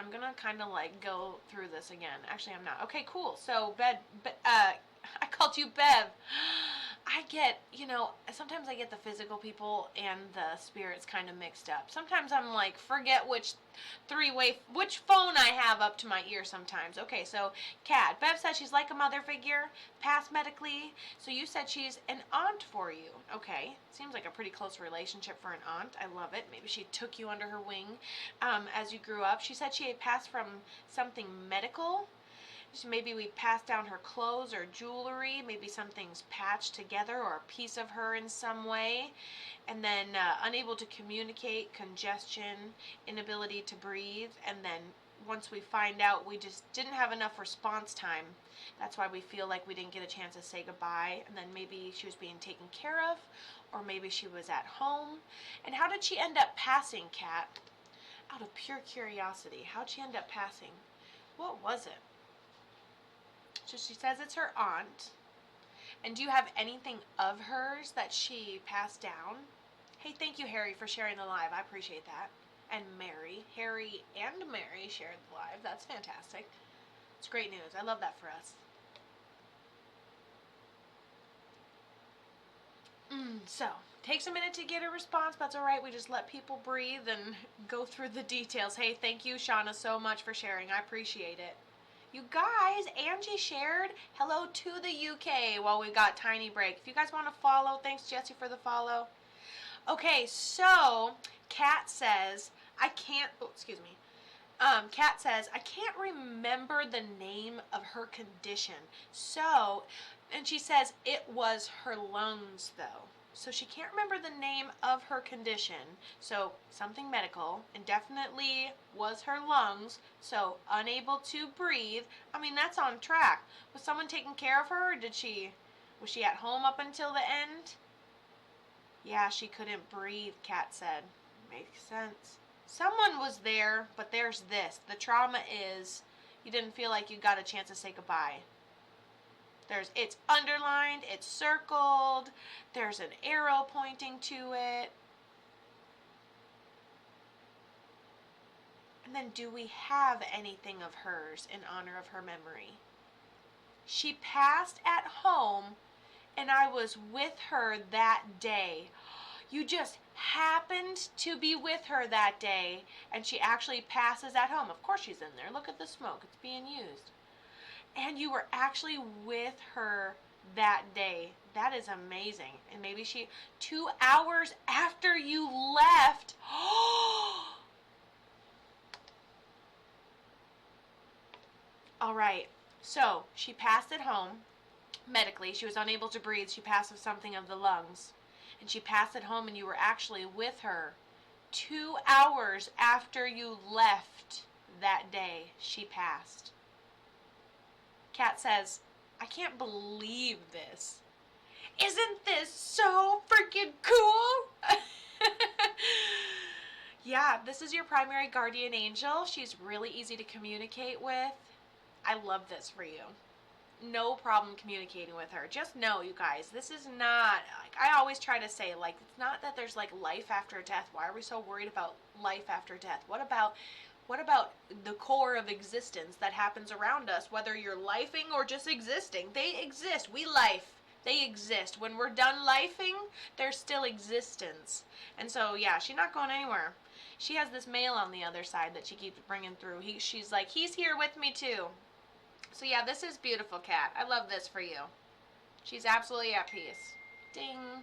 I'm going to kind of like go through this again. Actually, I'm not. Okay, cool. So, I called you Bev. I get, sometimes I get the physical people and the spirits kind of mixed up. Sometimes I'm like, forget which phone I have up to my ear sometimes. Okay, so Kat, Bev says she's like a mother figure, past medically. So you said she's an aunt for you. Okay, seems like a pretty close relationship for an aunt. I love it. Maybe she took you under her wing as you grew up. She said she had passed from something medical. Maybe we passed down her clothes or jewelry. Maybe something's patched together or a piece of her in some way. And then unable to communicate, congestion, inability to breathe. And then once we find out we just didn't have enough response time, that's why we feel like we didn't get a chance to say goodbye. And then maybe she was being taken care of, or maybe she was at home. And how did she end up passing, Kat? Out of pure curiosity, how'd she end up passing? What was it? So she says it's her aunt. And do you have anything of hers that she passed down? Hey, thank you, Harry, for sharing the live. I appreciate that. And Mary. Harry and Mary shared the live. That's fantastic. It's great news. I love that for us. So, takes a minute to get a response, but that's all right. We just let people breathe and go through the details. Hey, thank you, Shauna, so much for sharing. I appreciate it. You guys, Angie shared hello to the UK while we got tiny break. If you guys want to follow, thanks Jesse for the follow. Okay, so Kat says, Kat says, I can't remember the name of her condition. So, and she says it was her lungs though. So she can't remember the name of her condition. So something medical, and definitely was her lungs. So unable to breathe. I mean, that's on track. Was someone taking care of her, or was she at home up until the end? Yeah, she couldn't breathe, Kat said. Makes sense. Someone was there, but there's this. The trauma is you didn't feel like you got a chance to say goodbye. It's underlined, it's circled, there's an arrow pointing to it. And then do we have anything of hers in honor of her memory? She passed at home and I was with her that day. You just happened to be with her that day and she actually passes at home. Of course she's in there. Look at the smoke. It's being used. And you were actually with her that day. That is amazing. And maybe 2 hours after you left. All right. So she passed at home medically. She was unable to breathe. She passed with something of the lungs. And she passed at home and you were actually with her 2 hours after you left that day. She passed. Kat says, I can't believe this. Isn't this so freaking cool? Yeah, this is your primary guardian angel. She's really easy to communicate with. I love this for you. No problem communicating with her. Just know, you guys, this is not, like I always try to say, like, it's not that there's like life after death. Why are we so worried about life after death? What about the core of existence that happens around us, whether you're lifing or just existing? They exist. We life. They exist. When we're done lifing, there's still existence. And so, yeah, she's not going anywhere. She has this male on the other side that she keeps bringing through. She's like, he's here with me too. So, yeah, this is beautiful, Kat. I love this for you. She's absolutely at peace. Ding.